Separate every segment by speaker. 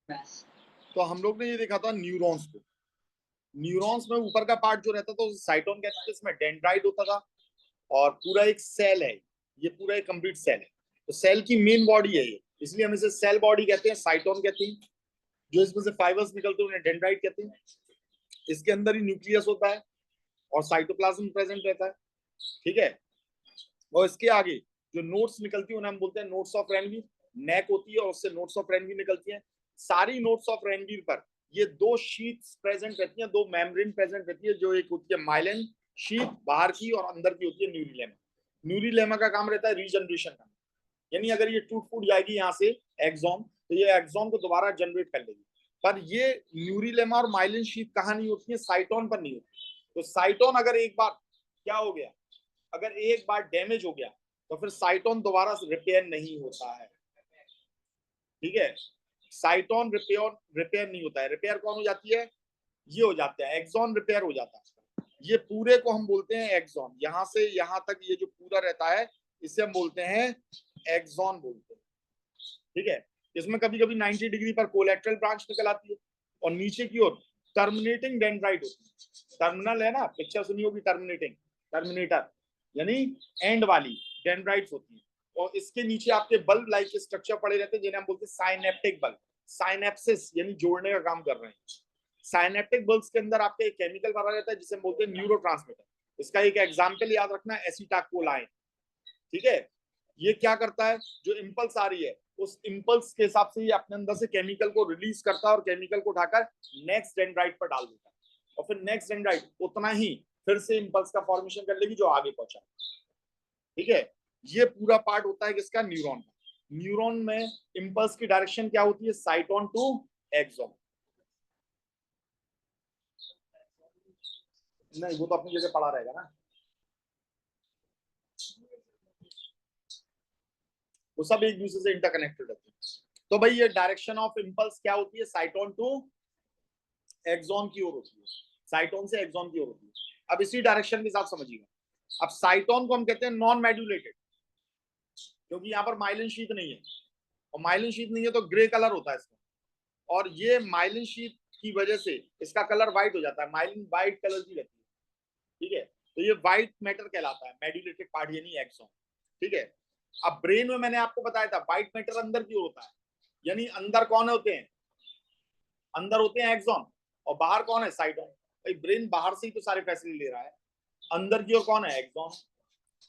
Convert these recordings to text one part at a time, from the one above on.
Speaker 1: तो हम लोग ने ये देखा था न्यूरॉन्स को। न्यूरॉन्स में ऊपर का पार्ट जो रहता था उसे साइटोन कहते थे, इसमें डेंड्राइट होता था और पूरा एक सेल है, ये पूरा एक कंप्लीट सेल है। तो सेल की मेन बॉडी है ये, इसलिए हम इसे सेल बॉडी कहते हैं, साइटोन कहते हैं। जो इसमें से फाइबर्स निकलते हैं उन्हें डेंड्राइट कहते हैं। इसके अंदर ही न्यूक्लियस होता है और साइटोप्लाज्म प्रेजेंट रहता है, ठीक है। और इसके आगे जो नोट्स निकलती है उन्हें हम बोलते हैं नोट्स ऑफ रेनवीर। नेक होती है और उससे नोट्स ऑफ रेनवीर निकलती हैं। सारी नोट्स ऑफ रेनवीर पर ये दो शीट्स प्रेजेंट रहती हैं, दो मेम्ब्रेन प्रेजेंट रहती है। जो एक होती है माइलिन शीट बाहर की और अंदर की होती है न्यूरिलेमा। न्यूरिलेमा का काम रहता है रीजनरेशन का, यानी अगर ये टूट फूट जाएगी यहाँ से एक्सॉन, तो ये एक्सॉन को दोबारा जनरेट कर लेगी। पर ये न्यूरिलेमा और माइलिन शीट कहाँ नहीं होती है? साइटोन पर नहीं होती। तो साइटोन अगर एक बार क्या हो गया, अगर एक बार डैमेज हो गया तो फिर साइटोन दोबारा रिपेयर नहीं होता है, ठीक है। साइटोन रिपेयर रिपेयर नहीं होता है। रिपेयर कौन हो जाती है? ये हो जाता है एक्सॉन, रिपेयर हो जाता है। ये पूरे को हम बोलते हैं एक्सॉन, यहां से यहां तक ये जो पूरा रहता है इसे हम बोलते हैं एक्सॉन बोलते हैं, ठीक है। इसमें कभी कभी 90 डिग्री पर कोलेट्रल ब्रांच निकल आती है और नीचे की ओर टर्मिनेटिंग डेंड्राइट होती है। टर्मिनल है ना, पिक्चर सुनी होगी, टर्मिनेटिंग, टर्मिनेटर यानी एंड वाली डेंड्राइट्स होती है। और इसके नीचे आपके बल्ब लाइक स्ट्रक्चर पड़े रहते हैं जिन्हें हम बोलते हैं साइनेप्टिक बल्ब। साइनेप्सिस यानी जोड़ने का काम कर रहे हैं। साइनेप्टिक बल्ब्स के अंदर आपका एक केमिकल भरा रहता है जिसे हम बोलते हैं न्यूरोट्रांसमीटर। इसका एक एग्जाम्पल याद रखना, एसीटाकोलाइन, ठीक है। ये क्या करता है, जो इम्पल्स आ रही है उस इम्पल्स के हिसाब से ये अपने अंदर से केमिकल को रिलीज करता है और केमिकल को उठाकर नेक्स्ट डेंड्राइट पर डाल देता है। और फिर नेक्स्ट डेंड्राइट उतना ही फिर से इम्पल्स का फॉर्मेशन कर लेगी जो आगे पहुंचा, ठीक है। ये पूरा पार्ट होता है किसका? न्यूरॉन का। न्यूरॉन में इम्पल्स की डायरेक्शन क्या होती है? Cyton to axon. नहीं, वो तो अपनी जगह पड़ा रहेगा ना, वो सब एक दूसरे से इंटरकनेक्टेड रहते हैं। तो भाई ये डायरेक्शन ऑफ इम्पल्स क्या होती है? साइटोन टू एक्सॉन की ओर होती है, साइटोन से एक्सॉन की ओर होती है। अब इसी डायरेक्शन के साथ समझिएगा। अब साइटोन को हम कहते हैं नॉन मेड्यूलेटेड, क्योंकि यहाँ पर माइलिन शीट नहीं है, और माइलिन शीट नहीं है तो ग्रे कलर होता है इसका। और ये माइलिन शीट की वजह से इसका कलर व्हाइट हो जाता है, माइलिन व्हाइट कलर की रहती है, ठीक है। तो ये व्हाइट मैटर कहलाता है, मेड्यूलेटेड पार्ट यानी एक्सॉन, ठीक है। अब ब्रेन में मैंने आपको बताया था व्हाइट मैटर अंदर की ओर होता है, यानी अंदर कौन होते हैं? अंदर होते हैं एक्सॉन और बाहर कौन है? साइटोन। भाई ब्रेन बाहर से ही तो सारे फैसले ले रहा है, अंदर की ओर कौन है? एक्सॉन।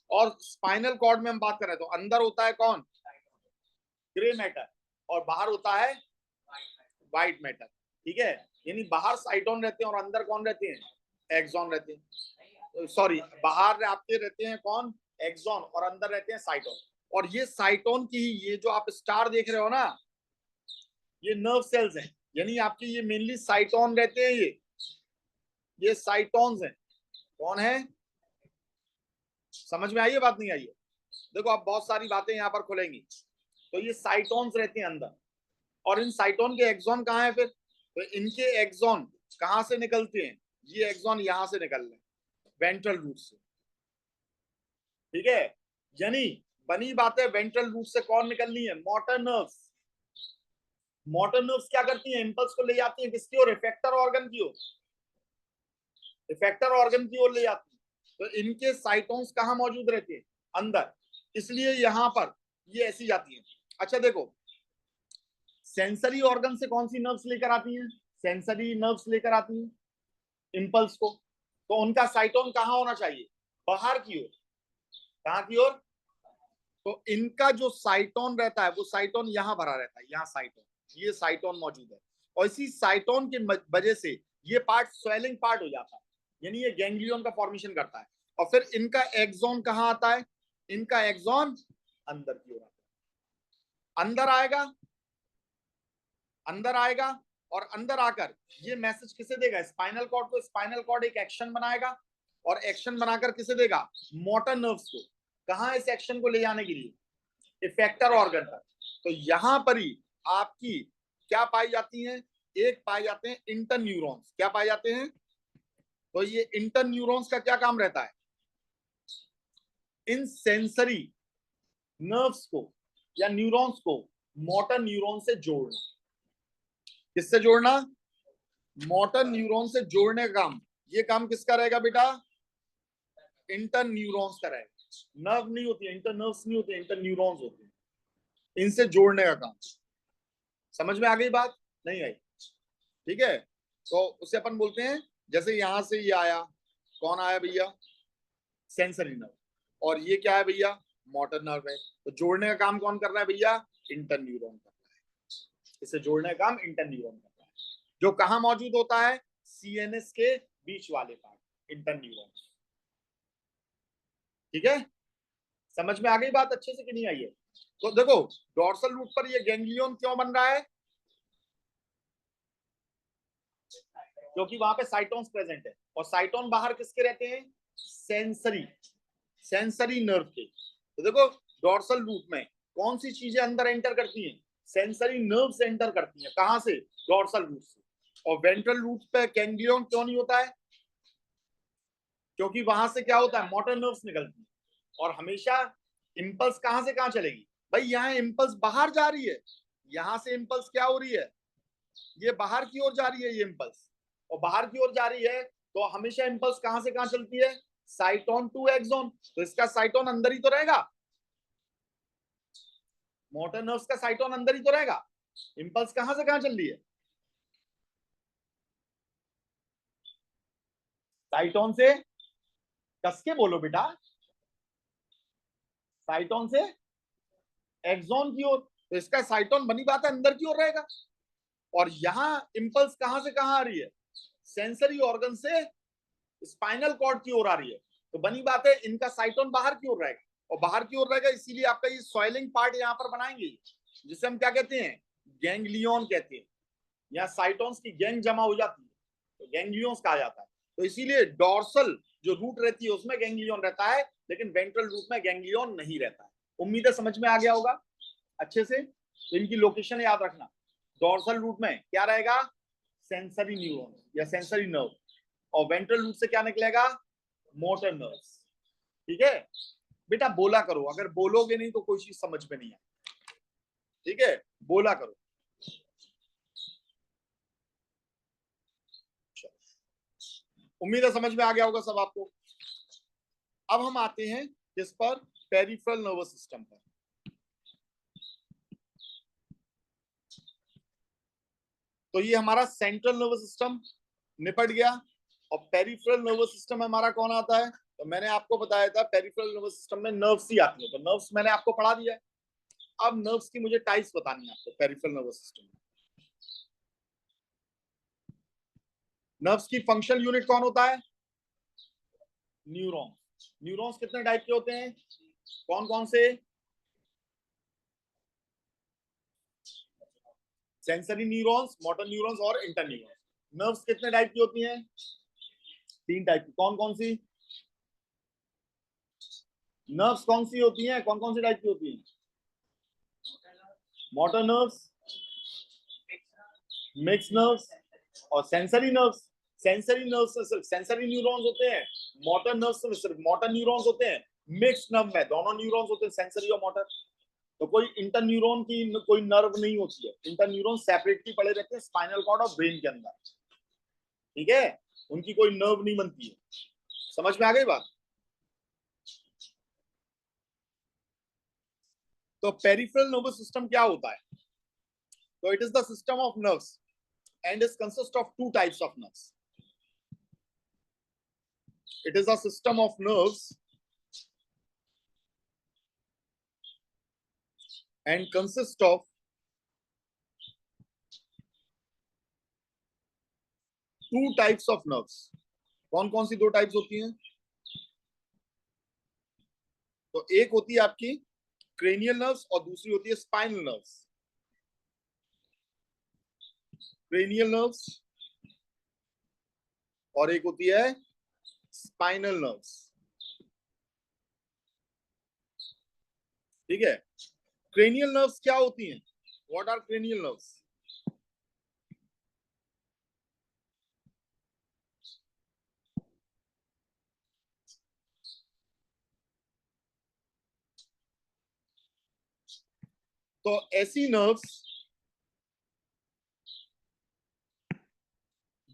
Speaker 1: और स्पाइनल कॉर्ड में हम बात कर रहे हैं तो अंदर होता है कौन? ग्रे मैटर, और बाहर होता है व्हाइट मैटर, ठीक है। यानी बाहर साइटोन रहते हैं और अंदर कौन रहते हैं? एक्सॉन रहते हैं। सॉरी, बाहर आपके रहते हैं कौन? एक्सॉन, और अंदर रहते हैं साइटोन। और ये साइटोन की ही ये जो आप स्टार देख रहे हो ना, ये नर्व सेल्स हैं, यानी आपके ये मेनली साइटोन रहते हैं। ये साइटोन्स हैं। कौन है? समझ में आई है बात? नहीं आई है? देखो अब बहुत सारी बातें यहाँ पर खुलेंगी। तो ये साइटोन्स रहते हैं अंदर, और इन साइटोन के एक्सॉन कहाँ है फिर? तो इनके एक्सॉन कहाँ से निकलते हैं? ये एक्सॉन यहां से निकल रहे हैं, वेंट्रल रूट से, ठीक है। यानी बनी बात है, वेंट्रल रूट से कौन निकलनी है? Motor nerves. मोटर नर्व्स क्या करती हैं? इंपल्स को ले जाती हैं किसकी ओर? इफेक्टर ऑर्गन की ओर। इफेक्टर ऑर्गन की ओर ले जाती है। तो इनके साइटोन्स कहाँ मौजूद रहते हैं? अंदर, इसलिए यहां पर ये ऐसी जाती है। अच्छा देखो, सेंसरी ऑर्गन से कौन सी नर्व्स लेकर आती हैं? सेंसरी नर्व्स लेकर आती हैं इम्पल्स को। तो उनका साइटोन कहाँ होना चाहिए? बाहर की ओर। कहाँ की ओर? तो इनका जो साइटोन रहता है वो साइटोन यहाँ भरा रहता है, यहाँ साइटोन, ये साइटोन मौजूद है। और इसी साइटोन की वजह से ये पार्ट स्वेलिंग पार्ट हो जाता है, यानी ये गैंग्लियन का फॉर्मेशन करता है। और फिर इनका एक्सॉन कहाँ आता है? इनका एक्सॉन अंदर की ओर आता है। अंदर आएगा, अंदर आएगा, और अंदर आकर ये मैसेज किसे देगा? स्पाइनल कॉर्ड को। स्पाइनल कॉर्ड एक एक्शन बनाएगा, और एक्शन बनाकर किसे देगा? मोटर नर्व्स को। कहा इस एक्शन को ले जाने के लिए? इफेक्टर ऑर्गन तक। तो यहां पर ही आपकी क्या पाई जाती है? एक पाए जाते हैं इंटर न्यूरॉन्स। क्या पाए जाते हैं? तो ये इंटर न्यूरॉन्स का क्या काम रहता है? इन सेंसरी नर्व्स को या न्यूरॉन्स को मोटर न्यूरॉन से जोड़ना, किससे जोड़ना? मोटर न्यूरॉन से जोड़ने का काम। ये काम किसका रहेगा बेटा? इंटर न्यूरॉन्स का रहेगा। नर्व नहीं होती है, इंटर नर्व्स नहीं होते, इंटर न्यूरॉन्स होते हैं, इनसे जोड़ने का काम। समझ में आ गई बात? नहीं आई? ठीक है, तो उसे अपन बोलते हैं, जैसे यहां से ये आया, कौन आया भैया? Sensory nerve. और ये क्या है भैया? मोटर नर्व है। तो जोड़ने का काम कौन कर रहा है भैया? इंटर न्यूरॉन कर रहा है। इसे जोड़ने का काम इंटर न्यूरॉन कर रहा है, जो कहां मौजूद होता है? सीएनएस के बीच वाले पार्ट, इंटर न्यूरॉन। ठीक है, समझ में आ गई बात अच्छे से कि नहीं आई है? तो देखो, डोर्सल रूट पर ये गैंग्लियन क्यों बन रहा है? क्योंकि वहां पे साइटोन्स प्रेजेंट है, और साइटोन बाहर किसके रहते हैं? सेंसरी, सेंसरी नर्व के। तो देखो, डोर्सल रूट में कौन सी चीजें अंदर एंटर करती हैं? सेंसरी नर्व्स एंटर करती हैं। कहां से? डोर्सल रूट से। और वेंट्रल रूट पे गैंग्लियन क्यों नहीं होता है? क्योंकि वहां से क्या होता है? मोटर नर्व्स निकलती है। और हमेशा इंपल्स कहां से कहां चलेगी भाई? यहाँ इंपल्स बाहर जा रही है, यहां से इंपल्स क्या हो रही है? ये बाहर की ओर जा रही है, ये इंपल्स, और बाहर की ओर जा रही है, तो हमेशा इंपल्स कहां से कहां चलती है? Cyton to axon. तो इसका साइटोन अंदर ही तो रहेगा, मोटर नर्व्स का साइटोन अंदर ही तो रहेगा। इंपल्स कहां से कहां चल रही है? साइटोन से, कस के बोलो बेटा, साइटोन से एक्सोन की ओर। तो इसका साइटोन बनी बात है अंदर की ओर रहेगा। और यहां इंपल्स कहां से कहां आ रही है? सेंसरी ऑर्गन से स्पाइनल कॉर्ड की ओर आ रही है। तो बनी बात है इनका साइटोन बाहर की ओर रहेगा, और बाहर की ओर रहेगा, इसीलिए आपका ये सॉइलिंग पार्ट यहाँ पर बनाएंगे, जिसे हम क्या कहते हैं? गैंग्लियन कहते हैं। यहाँ साइटोन्स की गैंग जमा हो जाती है, तो गैंग्लियंस कहा जाता है। तो इसीलिए डोर्सल जो रूट रहती है उसमें गैंग्लियन रहता है, लेकिन वेंट्रल रूट में गैंग्लियन नहीं रहता है। उम्मीद है समझ में आ गया होगा अच्छे से। तो इनकी लोकेशन याद रखना। डोर्सल रूट में क्या रहेगा? सेंसरी न्यूरॉन या सेंसरी नर्व। और वेंट्रल रूट से क्या निकलेगा? Motor nerves. ठीक है बेटा, बोला करो, अगर बोलोगे नहीं तो कोई चीज समझ में नहीं आए। ठीक है, बोला करो। उम्मीद है समझ में आ गया होगा सब आपको। अब हम आते हैं किस पर? पेरिफेरल नर्वस सिस्टम पर। तो ये हमारा सेंट्रल नर्वस सिस्टम निपट गया, और पेरिफेरल नर्वस सिस्टम में हमारा कौन आता है? तो मैंने आपको बताया था पेरिफेरल नर्वस सिस्टम में नर्व्स ही आती है, तो नर्व्स मैंने आपको पढ़ा दिया है। अब नर्व्स की मुझे टाइप्स बतानी है आपको पेरिफेरल नर्वस सिस्टम में। नर्व्स की फंक्शनल यूनिट कौन होता है? न्यूरॉन्स। न्यूरॉन्स कितने टाइप के होते हैं? कौन कौन से? सेंसरी न्यूरॉन्स, मोटर न्यूरॉन्स और इंटर न्यूरॉन्स। नर्व्स कितने टाइप की होती हैं? 3 टाइप की। कौन कौन सी? नर्व्स कौन सी होती हैं? कौन कौन सी टाइप की होती हैं? मोटर नर्व्स, मिक्स नर्व्स, और सेंसरी नर्व्स। सेंसरी नर्व्स से सिर्फ सेंसरी न्यूरॉन्स होते हैं, मोटर नर्व्स से सिर्फ मोटर न्यूरॉन्स होते हैं। मिक्स नर्व में दोनों न्यूरॉन्स होते हैं, सेंसरी और मोटर। तो कोई इंटर न्यूरॉन की कोई नर्व नहीं होती है। इंटर न्यूरॉन सेपरेटली पड़े रहते हैं स्पाइनल कॉर्ड और ब्रेन के अंदर। ठीक है, उनकी कोई नर्व नहीं बनती है। समझ में आ गई बात? तो पेरिफेरल नर्वस सिस्टम क्या होता है? तो it is the system of nerves and is consist of 2 types of nerves. It is a system of nerves and consists of 2 types of nerves. कौन कौन सी 2 टाइप्स होती हैं? तो एक होती है आपकी क्रेनियल नर्व्स और दूसरी होती है स्पाइनल नर्व्स। क्रेनियल नर्व्स और एक होती है स्पाइनल नर्व्स। ठीक है, क्रेनियल नर्व्स क्या होती हैं? What are cranial nerves? तो ऐसी नर्व्स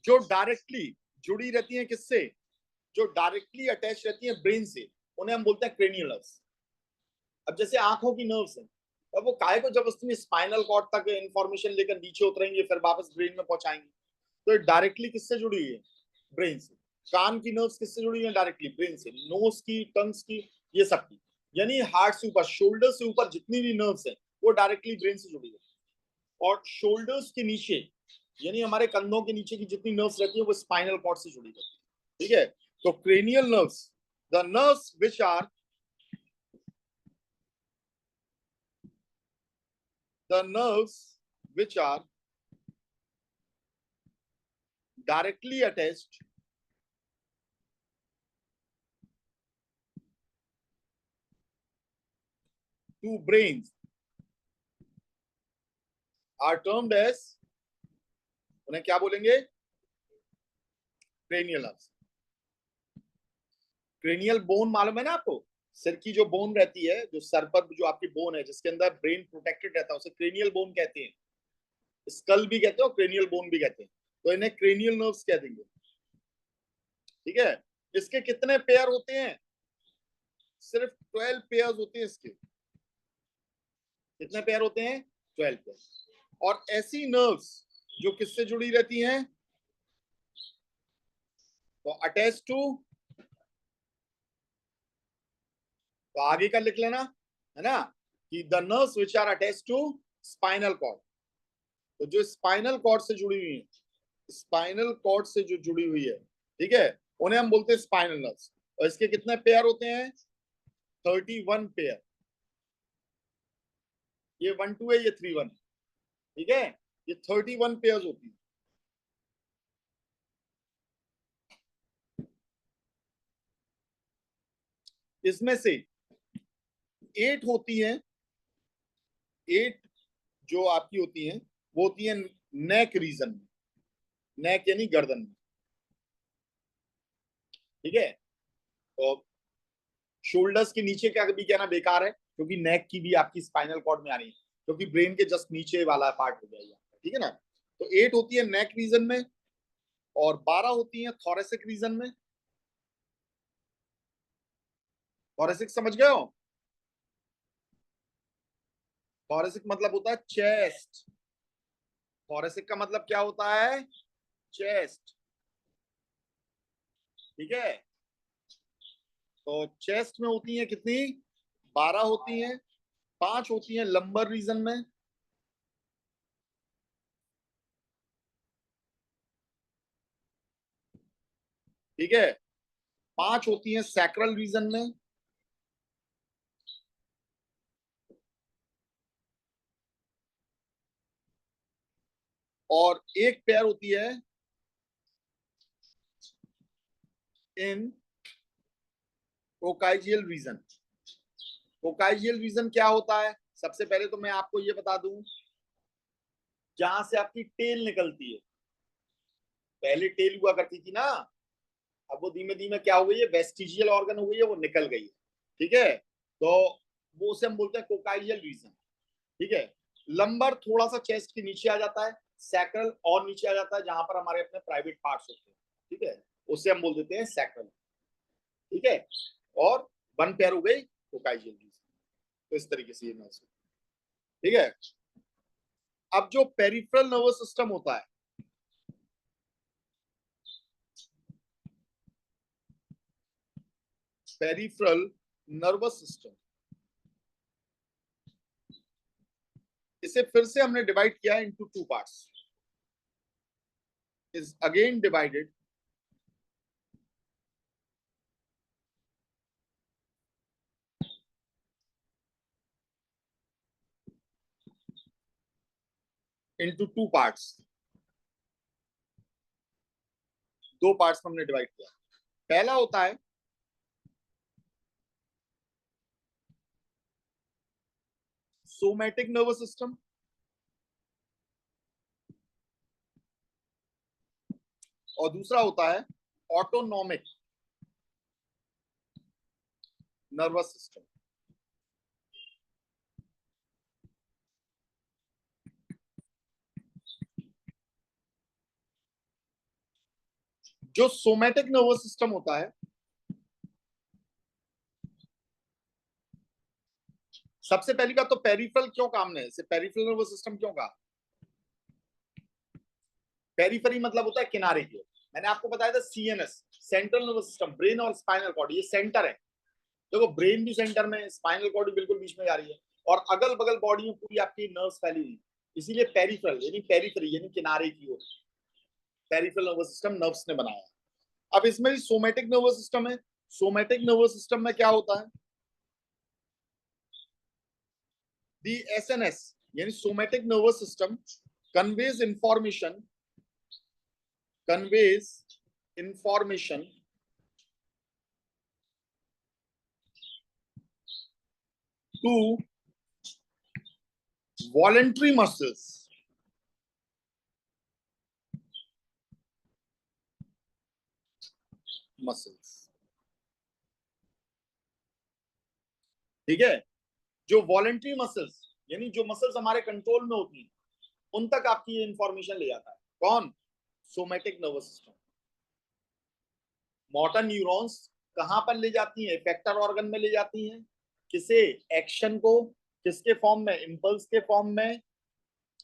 Speaker 1: जो डायरेक्टली जुड़ी रहती हैं किससे, जो डायरेक्टली अटैच रहती हैं ब्रेन से, उन्हें हम बोलते हैं क्रेनियल नर्व्स। अब जैसे आंखों की नर्व्स हैं, अब वो काहे को जबरदस्ती स्पाइनल कॉर्ड तक इंफॉर्मेशन लेकर नीचे उतरेंगे फिर वापस ब्रेन में पहुंचाएंगे, तो डायरेक्टली किससे जुड़ी हुई है, ब्रेन से। कान की नर्व्स किससे जुड़ी हुई है, डायरेक्टली ब्रेन से। नोज की, टंग्स की, ये सब की, यानी हार्ट से ऊपर, शोल्डर से ऊपर जितनी भी नर्व्स है वो डायरेक्टली ब्रेन से जुड़ी है। और शोल्डर्स के नीचे, यानी हमारे कंधों के नीचे की जितनी नर्व्स रहती है वो स्पाइनल कॉर्ड से जुड़ी रहती है। ठीक है, तो cranial nerves, the nerves which are, the nerves which are directly attached to brains are termed as, उन्हें क्या बोलेंगे, क्रेनियल नर्व्स। क्रेनियल बोन मालूम है ना आपको, सिर की जो बोन रहती है, जो सर पर जो आपकी बोन है जिसके अंदर ब्रेन प्रोटेक्टेड रहता है, उसे क्रेनियल बोन कहते हैं। स्कल भी कहते हैं और क्रेनियल बोन भी कहते हैं, तो इन्हें क्रेनियल नर्व्स कह देंगे। ठीक है, इसके कितने पेयर होते हैं, सिर्फ 12 पेयर्स होते हैं इसके। कितने पेयर होते हैं, 12 पेयर। और ऐसी नर्व्स जो किससे जुड़ी रहती हैं, तो अटैच टू, तो आगे का लिख लेना, है ना, कि the nerves which are attach to spinal cord. तो जो स्पाइनल कॉर्ड से जुड़ी हुई है, स्पाइनल कॉर्ड से जो जुड़ी हुई है, ठीक है, उन्हें हम बोलते हैं स्पाइनल नर्व्स। और इसके कितने पेयर होते हैं, 31 पेयर। ये 1 2 है, ये 3 1 है। ठीक है, ये 31 पेयर होती है। इसमें से 8 होती है, 8 जो आपकी होती हैं वो होती है नेक रीजन में, नेक यानी गर्दन में। ठीक है, तो शोल्डर्स के नीचे का भी कहना बेकार है, क्योंकि नेक की भी आपकी स्पाइनल कॉर्ड में आ रही है, क्योंकि ब्रेन के जस्ट नीचे वाला पार्ट हो जाएगा। ठीक है ना, तो 8 होती है नेक रीजन में, और 12 होती है थोरेसिक रीजन में। थोरेसिक समझ गए हो, थोरेसिक मतलब होता है चेस्ट। थोरेसिक का मतलब क्या होता है, चेस्ट। ठीक है, तो चेस्ट में होती है कितनी, 12 होती हैं। 5 होती हैं लंबर रीजन में, ठीक है। 5 होती हैं सैक्रल रीजन में, और एक पेयर होती है इन कोकाइजियल रीजन। कोकाइजियल रीजन क्या होता है, सबसे पहले तो मैं आपको ये बता दूं, जहां से आपकी टेल निकलती है, पहले टेल हुआ करती थी ना, अब वो धीमे धीमे क्या हो गई है, वेस्टिजियल ऑर्गन हो गई है, वो निकल गई है। ठीक है, तो वो उसे हम बोलते हैं कोकाइजियल रीजन। ठीक है, लंबर थोड़ा सा चेस्ट के नीचे आ जाता है, सैक्रल और नीचे आ जाता है, जहां पर हमारे अपने प्राइवेट पार्ट्स होते हैं। ठीक है, उसे हम बोल देते हैं सैक्रल। ठीक है, और 1 पेयर हो गई कोकाइजियल रीजन। तो इस तरीके से ये नर्व्स। ठीक है, अब जो पेरिफेरल नर्वस सिस्टम होता है, पेरिफेरल नर्वस सिस्टम, इसे फिर से हमने डिवाइड किया into 2 parts, is again divided into 2 parts. 2 parts में हमने डिवाइड किया। पहला होता है सोमैटिक नर्वस सिस्टम, और दूसरा होता है ऑटोनॉमिक नर्वस सिस्टम। जो सोमैटिक नर्वस सिस्टम होता है, सबसे पहली बात तो पेरिफेरल क्यों काम में है, इसे पेरिफेरल नर्वस सिस्टम क्यों कहा? पेरिफेरी मतलब होता है किनारे की ओर। मैंने आपको बताया था CNS, central nervous system, brain और स्पाइनल कॉर्ड, ये सेंटर है। देखो ब्रेन भी सेंटर में, स्पाइनल कॉर्ड भी बिल्कुल बीच में जा रही है, और अगल बगल बॉडी में पूरी आपकी नर्व्स फैली हुई, इसीलिए पेरिफेरल यानी पेरिफेरी यानी किनारे की ओर, पेरिफेरल नर्वस सिस्टम नर्व्स ने बनाया। अब इसमें भी सोमैटिक नर्वस सिस्टम है। सोमैटिक नर्वस सिस्टम में क्या होता है? दी एसएनएस यानी somatic nervous system conveys information to voluntary muscles. ठीक है, जो वॉलेंट्री मसल्स यानी जो मसल्स हमारे कंट्रोल में होती हैं, उन तक आपकी ये इंफॉर्मेशन ले जाता है। कौन? Somatic nervous system. Motor neurons कहां पर ले जाती हैं? इफेक्टर ऑर्गन में ले जाती हैं। किसे? एक्शन को। किसके फॉर्म में? इंपल्स के फॉर्म में।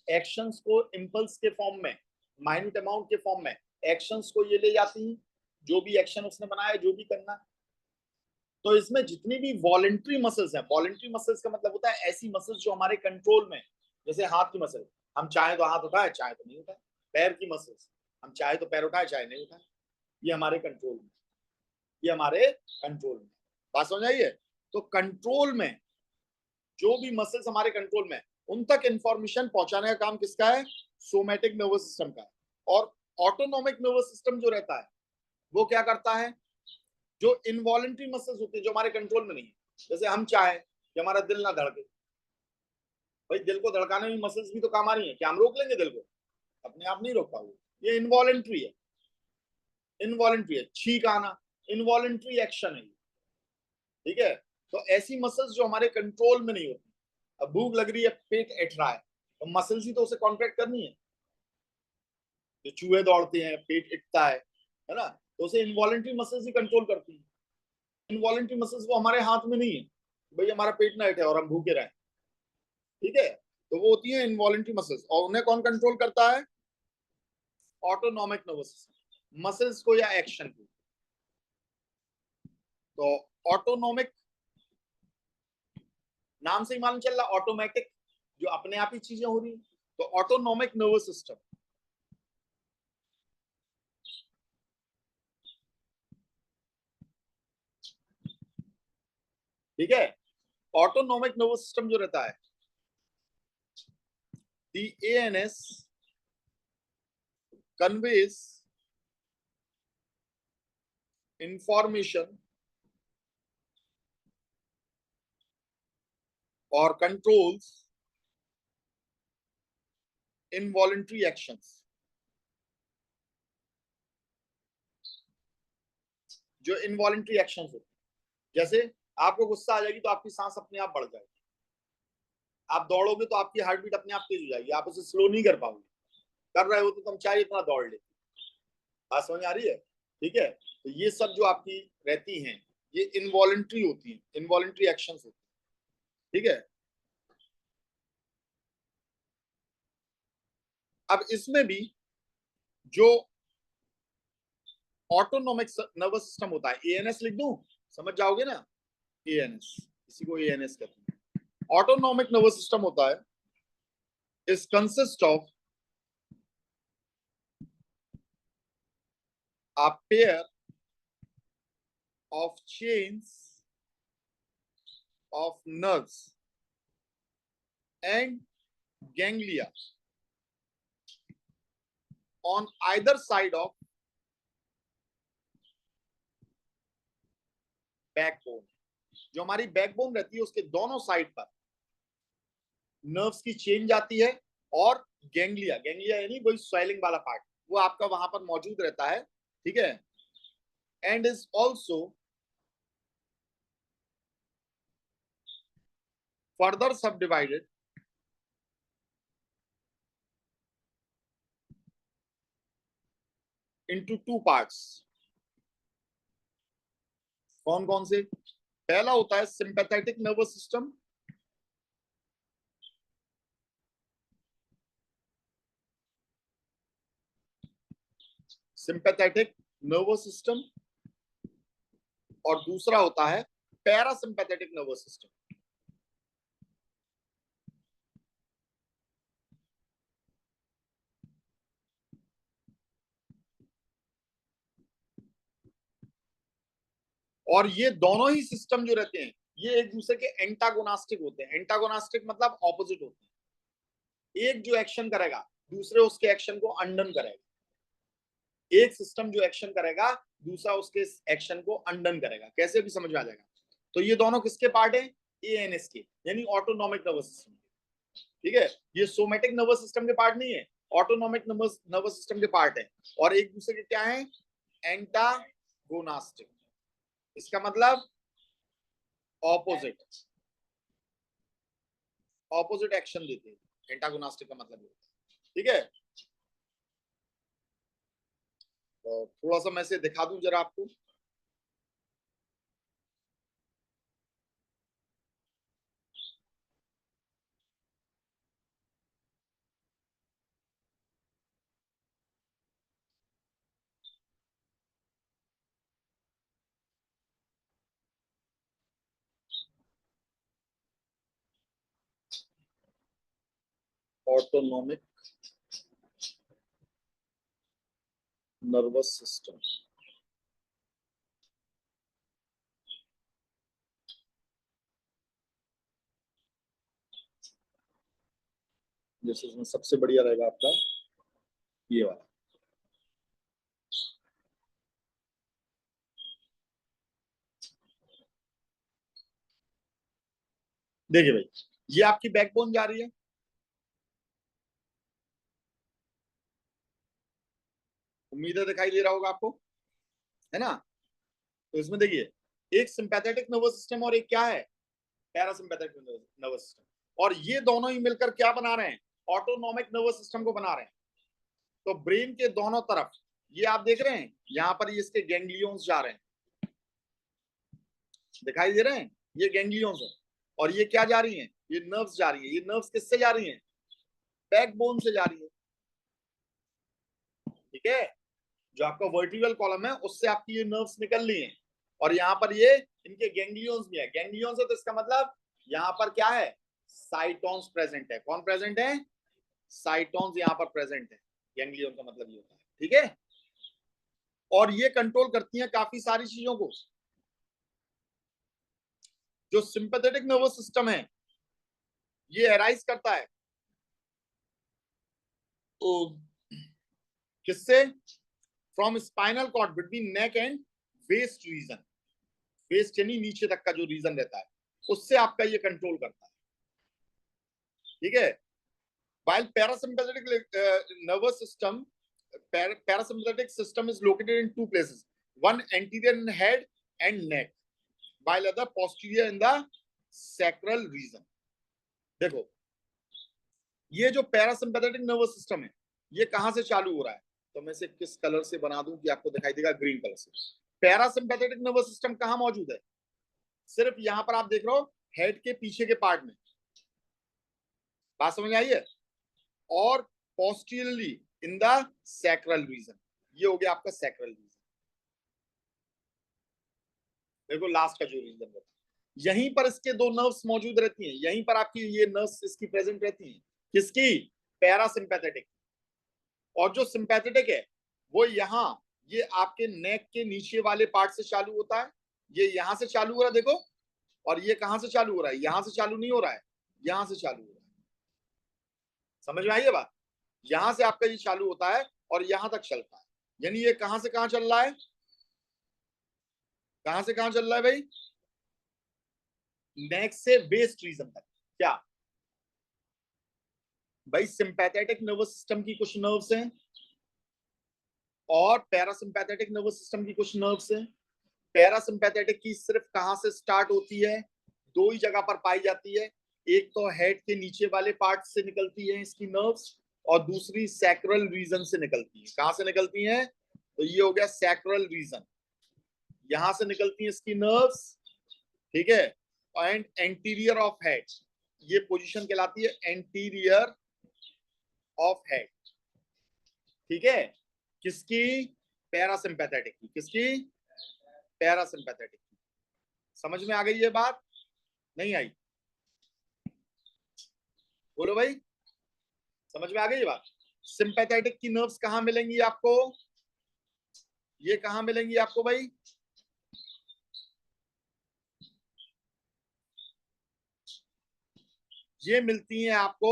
Speaker 1: एक्शंस को इंपल्स के फॉर्म में, माइन्यूट अमाउंट के फॉर्म में एक्शंस को ये ले जाती हैं, जो भी एक्शन उसने बनाया, जो भी करना। तो इसमें जितनी भी वॉलेंट्री मसल्स हैं, वॉलेंट्री मसल्स का मतलब होता है ऐसी मसल्स जो हमारे कंट्रोल में, जैसे हाथ की मसल, हम चाहे तो हाथ उठाए, चाहे तो नहीं उठाए। पैर की मसल्स, हम चाहे तो पैर उठाए, चाहे नहीं उठाए। ये हमारे कंट्रोल में, ये हमारे कंट्रोल में। बात समझ आई है? तो कंट्रोल में जो भी मसल्स हमारे कंट्रोल में, उन तक इंफॉर्मेशन पहुंचाने का काम किसका है? सोमैटिक नर्वस सिस्टम का है। और ऑटोनोमिक नर्वस सिस्टम जो रहता है, वो क्या करता है? जो इनवॉलेंट्री मसल्स होती है, जो हमारे कंट्रोल में नहीं है, जैसे हम चाहे कि हमारा दिल ना धड़के, भाई दिल को धड़काने में मसल्स भी तो काम आ रही है, क्या हम रोक लेंगे दिल को? अपने आप नहीं रोक पाओगे। ये इनवॉलेंट्री है, इनवॉलेंट्री है। छींक आना इनवॉलेंट्री एक्शन है। ठीक है, तो ऐसी मसल्स जो हमारे कंट्रोल में नहीं होती। अब भूख लग रही है, पेट ऐठ रहा है, तो मसल्स ही तो उसे कॉन्ट्रैक्ट करनी है। जो चूहे दौड़ते हैं, पेट इटता है ना, तो उसे इनवॉलेंट्री मसल्स ही कंट्रोल करती है। इनवॉलेंट्री मसल्स वो हमारे हाथ में नहीं है, भाई हमारा पेट ना इटे और हम भूखे रहें। ठीक है, तो वो होती है इनवॉलेंट्री मसल्स, और उन्हें कौन कंट्रोल करता है? ऑटोनॉमिक नर्वस सिस्टम, मसल्स को या एक्शन को। तो ऑटोनॉमिक नाम से ही मालूम चल रहा, ऑटोमेटिक जो अपने आप ही चीजें हो रही। तो ऑटोनॉमिक नर्वस सिस्टम, ठीक है, ऑटोनॉमिक नर्वस सिस्टम जो रहता है, दी एएनएस कन्वेज इंफॉर्मेशन और कंट्रोल्स इनवॉलेंट्री एक्शंस। जो इनवॉलेंट्री एक्शंस होते हैं, जैसे आपको गुस्सा आ जाएगी तो आपकी सांस अपने आप बढ़ जाएगी। आप दौड़ोगे तो आपकी हार्ट बीट अपने आप तेज हो जाएगी, आप उसे स्लो नहीं कर पाओगे। कर रहे हो तो तुम चाहे इतना दौड़ ले। बात समझ आ रही है? ठीक है, तो ये सब जो आपकी रहती हैं, ये इनवॉलेंट्री होती हैं, इनवॉलेंट्री एक्शंस होती हैं। ठीक है, अब इसमें भी जो ऑटोनोमिक नर्वस सिस्टम होता है, एएनएस लिख दूं, समझ जाओगे ना? एएनएस, इसी को एएनएस कहते हैं। ऑटोनोमिक नर्वस सिस्टम होता है, is consist of a pair of chains of nerves and ganglia on either side of backbone. जो हमारी बैकबोन रहती है, उसके दोनों साइड पर नर्व्स की चेन जाती है, और गैंग्लिया, गैंग्लिया यानी वही स्वेलिंग वाला पार्ट, वो आपका वहां पर मौजूद रहता है। ठीक है, एंड इज ऑल्सो फर्दर सब डिवाइडेड into two parts. कौन कौन से? पहला होता है sympathetic nervous system, sympathetic nervous system, और दूसरा होता है पैरासिम्पैथेटिक नर्वस सिस्टम। और ये दोनों ही सिस्टम जो रहते हैं ये एक दूसरे के एंटागोनास्टिक होते हैं। एंटागोनास्टिक मतलब ऑपोजिट होते हैं। एक जो एक्शन करेगा दूसरे उसके एक्शन को अंडन करेगा, एक सिस्टम जो एक्शन करेगा दूसरा उसके एक्शन को अंडन करेगा। कैसे भी समझ में आ जाएगा। तो ये दोनों किसके पार्ट है? एएनएस के, यानी ऑटोनॉमिक नर्वस सिस्टम। ठीक है, ये सोमेटिक नर्वस सिस्टम के पार्ट नहीं है, ऑटोनॉमिक नर्वस सिस्टम के पार्ट है। और एक दूसरे के क्या है? एंटागोनास्टिक। इसका मतलब ऑपोजिट, ऑपोजिट एक्शन देते हैं। एंटागोनास्टिक का मतलब ये। ठीक है, तो थोड़ा सा मैं इसे दिखा दूं जरा आपको। ऑटोनॉमिक नर्वस सिस्टम, जैसे इसमें सबसे बढ़िया रहेगा आपका ये वाला। देखिए भाई, ये आपकी बैकबोन जा रही है, उम्मीद है दिखाई दे रहा होगा आपको, है ना। तो इसमें देखिए, एक सिंपैथेटिक नर्वस सिस्टम और एक क्या है? Parasympathetic nervous system. और ये दोनों ही मिलकर क्या बना रहे हैं? ऑटोनॉमिक नर्वस सिस्टम को बना रहे हैं। तो ब्रेन के दोनों तरफ ये आप देख रहे हैं, यहां पर ये इसके गैंग्लियंस जा रहे हैं, दिखाई दे रहे हैं, ये गैंग्लियंस है। और ये क्या जा रही हैं? ये नर्व्स जा रही है। ये नर्व्स किससे जा रही हैं? बैकबोन से जा रही है। ठीक है, जो आपका वर्टिब्रल कॉलम है उससे आपकी ये नर्व्स निकल रही हैं। और यहाँ पर ये इनके गैंग्लियंस भी है। गैंग्लियंस है तो इसका मतलब यहाँ पर क्या है? साइटोन्स प्रेजेंट है। कौन प्रेजेंट है? साइटोन्स यहाँ पर प्रेजेंट है। गैंग्लियन का मतलब ये होता है। ठीक है, और ये कंट्रोल करती हैं काफी सारी चीजों को। जो सिंपैथेटिक नर्वस सिस्टम है ये अराइज करता है तो किससे? From spinal cord between neck and waist region. Waist यानी नीचे तक का जो रीजन रहता है उससे आपका ये कंट्रोल करता है। ठीक है, while parasympathetic nervous system, parasympathetic system is located in two places, one anterior in head and neck, while other posterior in the sacral region. देखो, ये जो पैरासिम्पैथेटिक नर्वस सिस्टम है ये कहां से चालू हो रहा है? तो मैं इसे किस कलर से बना दूं कि आपको दिखाई देगा? ग्रीन कलर से। पैरासिम्पैथेटिक नर्वस सिस्टम कहां मौजूद है? सिर्फ यहां पर आप देख रहे हो, हेड के पीछे के पार्ट में। बात समझ आई है? और posteriorly in the sacral region. ये हो गया आपका सैक्रल रीजन। देखो लास्ट का जो रीजन है, यहीं पर इसके दो नर्व्स मौजूद रहती हैं। यहीं पर आपकी ये नर्व्स इसकी प्रेजेंट रहती हैं। किसकी? पैरासिम्पैथेटिक। और जो सिंपैथेटिक है वो यहाँ ये आपके नेक के नीचे वाले पार्ट से चालू होता है। ये यहां से चालू हो रहा है देखो, और ये कहां से चालू हो रहा है? यहां से चालू नहीं हो रहा है, यहां से चालू हो रहा है। समझ में आई है बात? यहां से आपका ये चालू होता है और यहां तक चलता है। यानी ये कहां से कहां चल रहा है? कहां से कहां चल रहा है भाई? नेक से वेस्ट रीजन तक। क्या भाई? सिंपैथेटिक नर्वस सिस्टम की कुछ नर्व्स हैं और पैरासिम्पैथेटिक नर्वस सिस्टम की कुछ नर्व्स हैं। पैरासिम्पैथेटिक की सिर्फ कहां से स्टार्ट होती है? दो ही जगह पर पाई जाती है। एक तो हेड के नीचे वाले पार्ट से निकलती है इसकी नर्व्स, और दूसरी सैक्रल रीजन से निकलती है। कहां से निकलती है? तो ये हो गया सैक्रल रीजन, यहां से निकलती है इसकी नर्व्स, ठीक है। एंड एंटीरियर ऑफ हेड, ये पोजीशन कहलाती है एंटीरियर ऑफ हेड, ठीक है। किसकी? पैरासिम्पैथेटिक की। किसकी? पैरासिम्पैथेटिक की। समझ में आ गई ये बात? नहीं आई? बोलो भाई, समझ में आ गई ये बात? सिंपैथेटिक की नर्व्स कहां मिलेंगी आपको? ये कहां मिलेंगी आपको भाई? ये मिलती हैं आपको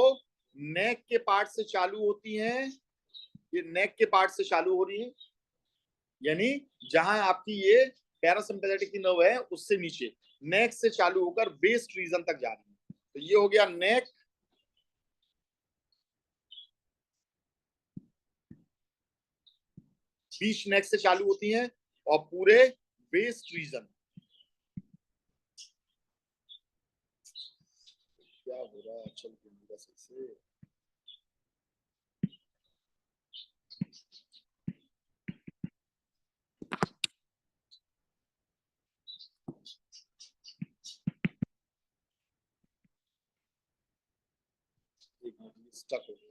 Speaker 1: नेक के पार्ट से चालू होती हैं, ये नेक के पार्ट से चालू हो रही है, यानी जहां आपकी ये पैरासिम्पैथेटिक की नर्व है उससे नीचे नेक से चालू होकर बेस रीजन तक जा रही है। तो ये हो गया नेक, बीच नेक से चालू होती हैं और पूरे बेस रीजन। क्या हो रहा है? चल से स्टक हो गया।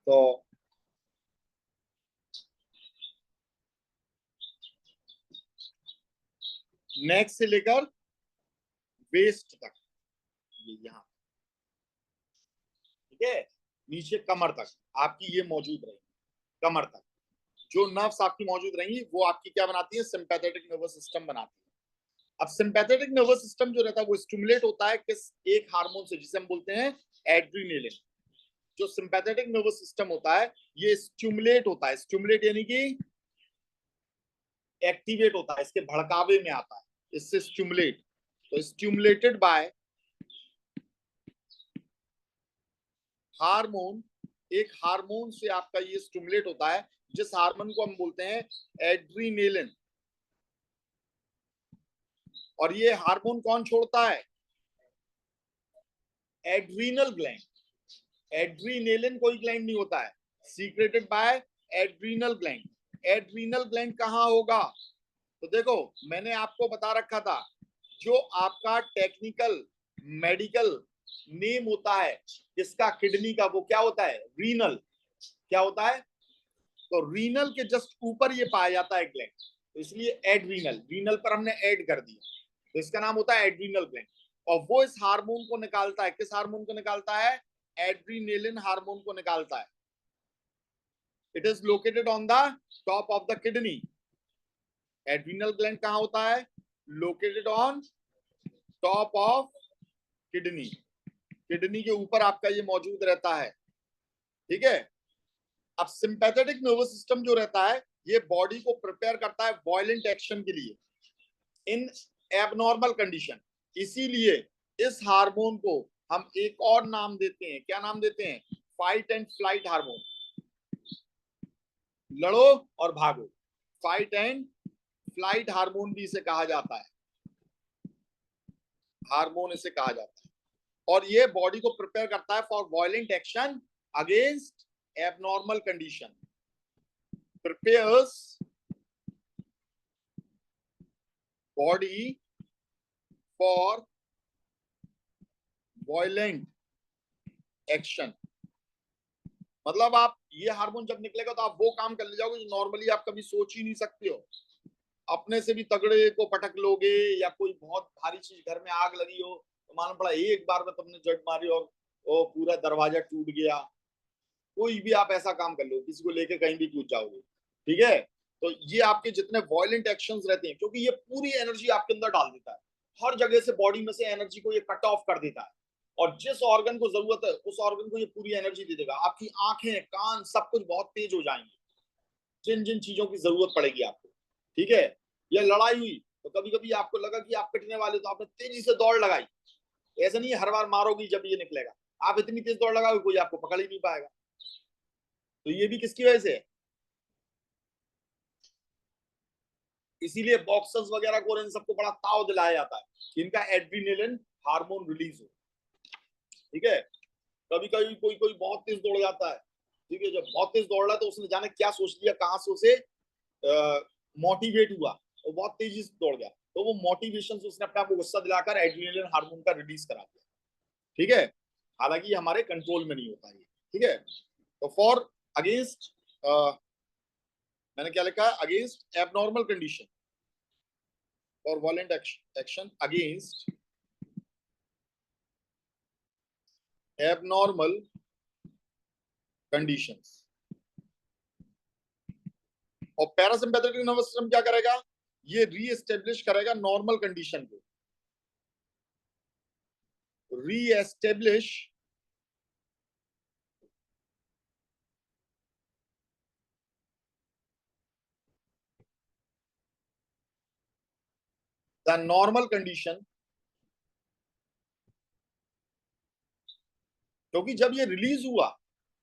Speaker 1: तो नेक से लेकर वेस्ट तक, ये यहाँ, ठीक है, नीचे कमर तक आपकी ये मौजूद रहेगी। कमर तक जो नर्व्स आपकी मौजूद रहेंगी वो आपकी क्या बनाती है? सिंपैथेटिक नर्वस सिस्टम बनाती है। अब सिंपैथेटिक नर्वस सिस्टम जो रहता है वो स्टिमुलेट होता है किस एक हार्मोन से, जिसे हम बोलते हैं एड्रीनेलिन। जो सिंपैथेटिक नर्वस सिस्टम होता है ये स्टिमुलेट होता है, स्टिमुलेट यानी कि एक्टिवेट होता है, इसके भड़कावे में आता है, इससे स्टिमुलेट। तो स्टिमुलेटेड बाय हार्मोन, एक हार्मोन से आपका ये स्टिमुलेट होता है, जिस हार्मोन को हम बोलते हैं एड्रीनेलिन। और ये हार्मोन कौन छोड़ता है? Adrenal gland. एड्रीनेलिन कोई ग्लैंड नहीं होता है, secreted by adrenal gland. Adrenal gland कहां होगा? तो देखो मैंने आपको बता रखा था, जो आपका टेक्निकल मेडिकल नेम होता है इसका किडनी का, वो क्या होता है? रीनल। क्या होता है? तो रीनल के जस्ट ऊपर ये पाया जाता है ग्लैंड, तो इसलिए एड्रीनल, रीनल पर हमने ऐड कर दिया, तो इसका नाम होता है एड्रीनल ग्लैंड। और वो इस हार्मोन को निकालता है। किस हार्मोन को निकालता है? एड्रीनेलिन हार्मोन को निकालता है। It is located on the top of the kidney. Adrenal gland कहां होता है? Located on top of kidney. Kidney के ऊपर आपका ये मौजूद रहता है, ठीक है। अब सिंपैथेटिक नर्वस सिस्टम जो रहता है ये बॉडी को प्रिपेयर करता है वॉयलेंट एक्शन के लिए इन एबनॉर्मल कंडीशन। इसीलिए इस हार्मोन को हम एक और नाम देते हैं। क्या नाम देते हैं? Fight and flight hormone. लड़ो और भागो, फाइट एंड फ्लाइट हार्मोन भी इसे कहा जाता है, हार्मोन इसे कहा जाता है। और ये बॉडी को प्रिपेयर करता है for violent action against abnormal condition, prepares body for violent action. मतलब आप ये हार्मोन जब निकलेगा तो आप वो काम कर ले जाओगे जो नॉर्मली आप कभी सोच ही नहीं सकते हो। अपने से भी तगड़े को पटक लोगे, या कोई बहुत भारी चीज, घर में आग लगी हो तो मालूम पड़ा एक बार में तुमने जट मारी और वो पूरा दरवाजा टूट गया। कोई भी आप ऐसा काम कर लो, किसी को लेके कहीं भी कूद जाओगे, ठीक है। तो ये आपके जितने वॉयलेंट एक्शंस रहते हैं, क्योंकि ये पूरी एनर्जी आपके अंदर डाल देता है, हर जगह से बॉडी में से एनर्जी को ये कट ऑफ कर देता है, और जिस ऑर्गन को जरूरत है उस ऑर्गन को ये पूरी एनर्जी दे देगा। आपकी आंखें, कान, सब कुछ बहुत तेज हो जाएंगे जिन जिन चीजों की जरूरत पड़ेगी आपको, ठीक है। ये लड़ाई हुई तो कभी कभी आपको लगा कि आप पिटने वाले, तो आपने तेजी से दौड़ लगाई, ऐसा नहीं है हर बार मारोगी जब ये निकलेगा, आप इतनी तेज दौड़ लगाओगे कोई आपको पकड़ ही नहीं पाएगा। तो ये भी किसकी वजह से है? इसीलिए बॉक्सर्स वगैरह को इन सबको बड़ा ताव दिलाया जाता है कि इनका एड्रीनलिन हार्मोन रिलीज हो। ठीक है, कभी कभी कोई कोई बहुत तेज दौड़ जाता है, ठीक है, जब बहुत तेज दौड़ रहा है तो उसने जाने क्या सोच लिया, कहां से उसे मोटिवेट हुआ, वो बहुत तेजी से दौड़ गया, तो वो मोटिवेशन से उसने अपने आप को गुस्सा दिलाकर एड्रीनलिन हार्मोन का रिलीज करा दिया। ठीक है, हालांकि हमारे कंट्रोल में नहीं होता ये। ठीक है, तो फॉर अगेंस्ट मैंने क्या लिखा है, अगेंस्ट एबनॉर्मल कंडीशन और violent action against abnormal conditions. और पैरासिम्पैथेटिक नर्वस सिस्टम क्या करेगा, ये रीएस्टेब्लिश करेगा नॉर्मल कंडीशन को, रीएस्टेब्लिश द नॉर्मल कंडीशन। क्योंकि जब ये रिलीज हुआ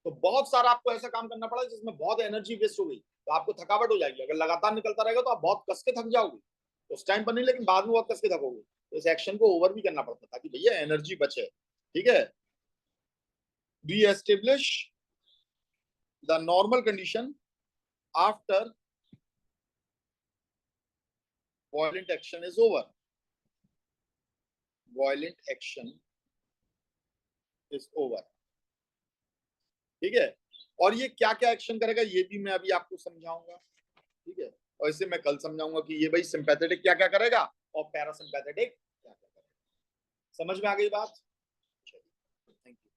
Speaker 1: तो बहुत सारा आपको ऐसा काम करना पड़ा जिसमें बहुत एनर्जी वेस्ट हो गई, तो आपको थकावट हो जाएगी। अगर लगातार निकलता रहेगा तो आप बहुत कस के थक जाओगे, उस टाइम पर नहीं लेकिन बाद में बहुत कस के थकोगे। तो इस एक्शन को ओवर भी करना पड़ता ताकि भैया एनर्जी बचे। ठीक है, री establish the normal condition after violent action is over, violent action is over। ठीक है, और ये क्या क्या एक्शन करेगा ये भी मैं अभी आपको समझाऊंगा। ठीक है, और इसे मैं कल समझाऊंगा कि ये भाई सिंपैथेटिक क्या क्या करेगा और पैरासिम्पैथेटिक क्या क्या करेगा। समझ में आ गई बात? Thank you.